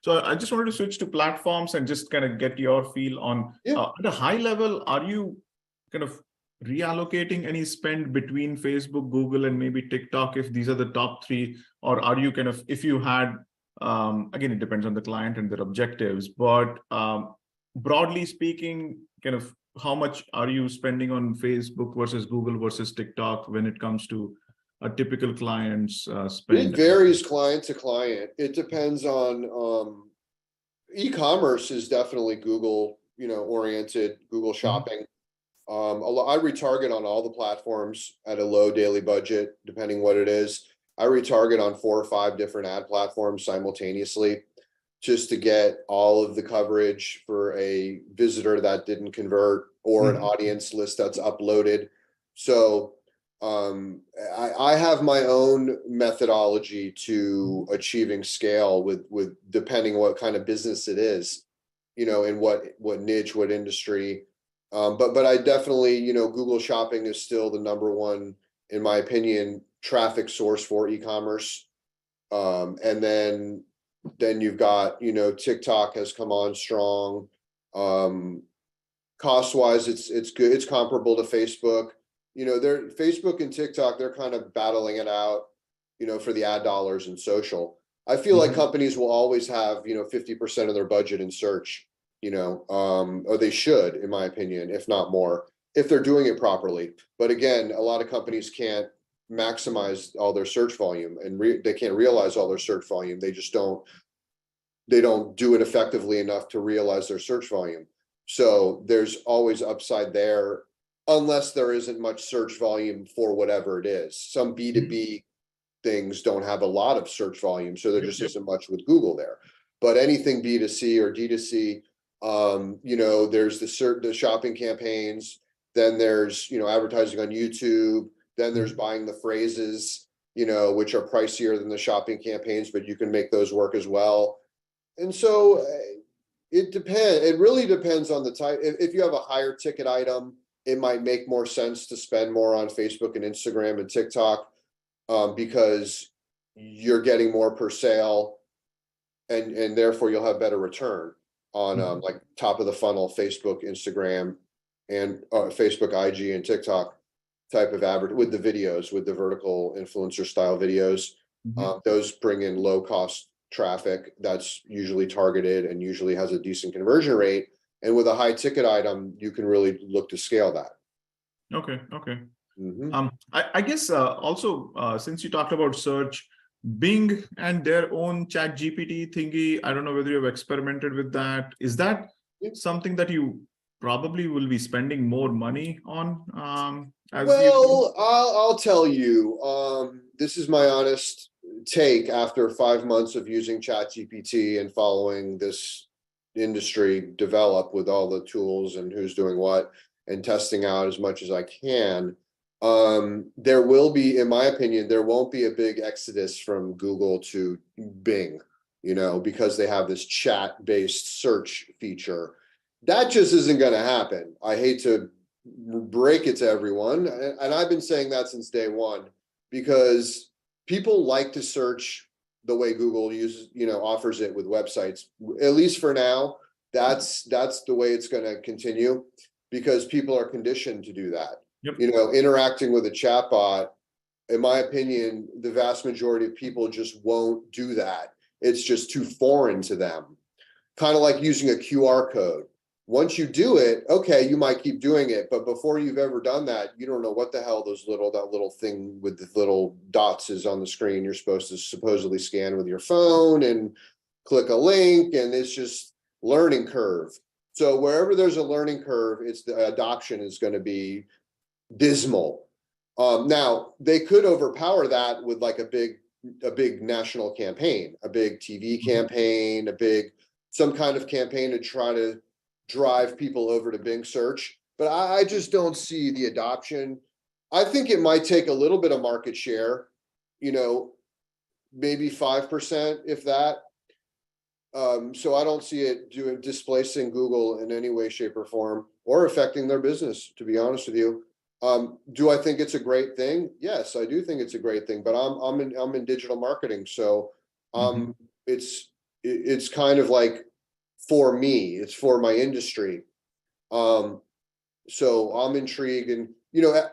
So I just wanted to switch to platforms and just kind of get your feel on at a high level, are you kind of reallocating any spend between Facebook, Google, and maybe TikTok if these are the top three? Or are you kind of, if you had, again, it depends on the client and their objectives, but broadly speaking, kind of how much are you spending on Facebook versus Google versus TikTok when it comes to a typical client's spend? It varies client to client. It depends on e-commerce is definitely Google, oriented, Google Shopping. I retarget on all the platforms at a low daily budget, depending what it is. I retarget on 4 or 5 different ad platforms simultaneously just to get all of the coverage for a visitor that didn't convert or an audience list that's uploaded. So I have my own methodology to achieving scale with depending what kind of business it is, in what niche, what industry. But I definitely, Google Shopping is still the number one, in my opinion, traffic source for e-commerce. And then you've got, TikTok has come on strong. Cost wise, it's good. It's comparable to Facebook. Facebook and TikTok, they're kind of battling it out, for the ad dollars in social. I feel like companies will always have, 50% of their budget in search, or they should, in my opinion, if not more, if they're doing it properly. But again, a lot of companies can't maximize all their search volume, and they can't realize all their search volume. They just don't do it effectively enough to realize their search volume. So there's always upside there, unless there isn't much search volume for whatever it is. Some B2B things don't have a lot of search volume, so there just isn't much with Google there. But anything B2C or D2C, there's the shopping campaigns, then there's, advertising on YouTube, then there's buying the phrases, which are pricier than the shopping campaigns, but you can make those work as well. And so it depends. It really depends on the type. If you have a higher ticket item, it might make more sense to spend more on Facebook and Instagram and TikTok, because you're getting more per sale, and therefore you'll have better return on like top of the funnel Facebook, Instagram, and Facebook, IG, and TikTok type of with the videos, with the vertical influencer style videos. Those bring in low cost traffic that's usually targeted and usually has a decent conversion rate. And with a high ticket item, you can really look to scale that. Okay. I guess also, since you talked about search, Bing and their own ChatGPT thingy, I don't know whether you've experimented with that. Is that something that you probably will be spending more money on? I'll tell you, this is my honest take after 5 months of using ChatGPT and following this industry develop with all the tools and who's doing what and testing out as much as I can. There will be, in my opinion, there won't be a big exodus from Google to Bing, because they have this chat-based search feature. That just isn't going to happen. I hate to break it to everyone, and I've been saying that since day one, because people like to search the way Google uses, offers it with websites. At least for now, that's the way it's going to continue, because people are conditioned to do that. Interacting with a chatbot, in my opinion, the vast majority of people just won't do that. It's just too foreign to them. Kind of like using a QR code. Once you do it, okay, you might keep doing it, but before you've ever done that, you don't know what the hell that little thing with the little dots is on the screen. You're supposed to supposedly scan with your phone and click a link, and it's just learning curve. So wherever there's a learning curve, it's the adoption is going to be dismal. Now they could overpower that with like a big national campaign, a big TV campaign, some kind of campaign to try to drive people over to Bing search. But I just don't see the adoption. I think it might take a little bit of market share, maybe 5%, if that. So I don't see it displacing Google in any way, shape, or form, or affecting their business, to be honest with you. Do I think it's a great thing? Yes, I do think it's a great thing, but I'm in digital marketing. So it's kind of like for me, it's for my industry. So I'm intrigued, and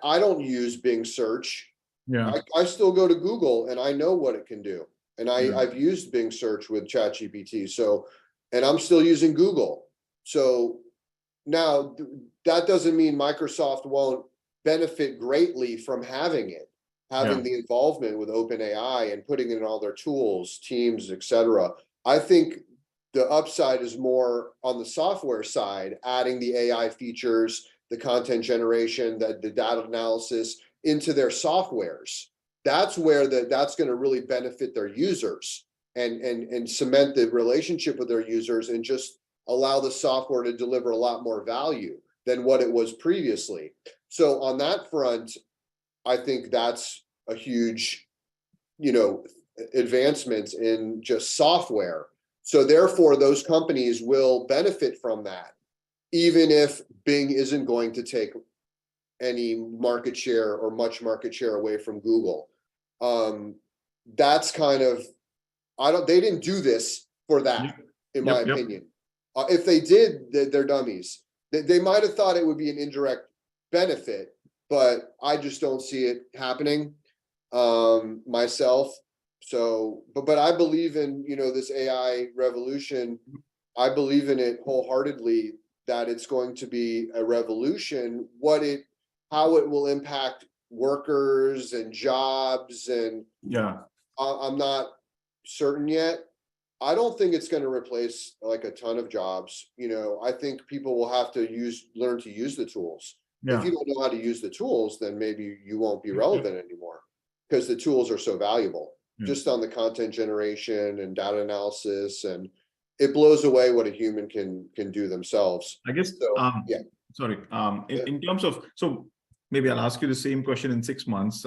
I don't use Bing search. Yeah. I still go to Google and I know what it can do. And Yeah. I've used Bing search with ChatGPT. So, and I'm still using Google. So now that doesn't mean Microsoft won't benefit greatly from having Yeah. the involvement with OpenAI and putting it in all their tools, Teams, etc. I think the upside is more on the software side, adding the AI features, the content generation, the data analysis into their softwares. That's where that's going to really benefit their users and cement the relationship with their users, and just allow the software to deliver a lot more value than what it was previously. So on that front, I think that's a huge, advancement in just software. So therefore, those companies will benefit from that, even if Bing isn't going to take any market share or much market share away from Google. That's kind of, they didn't do this for that, in my opinion. If they did, they're dummies. They might have thought it would be an indirect benefit, but I just don't see it happening myself. So, but I believe in, this AI revolution. I believe in it wholeheartedly, that it's going to be a revolution. How it will impact workers and jobs, and I'm not certain yet. I don't think it's going to replace like a ton of jobs. I think people will have to learn to use the tools. If you don't know how to use the tools, then maybe you won't be relevant anymore, because the tools are so valuable, just on the content generation and data analysis, and it blows away what a human can do themselves. I guess, so, yeah. Sorry, in terms of, so maybe I'll ask you the same question in 6 months.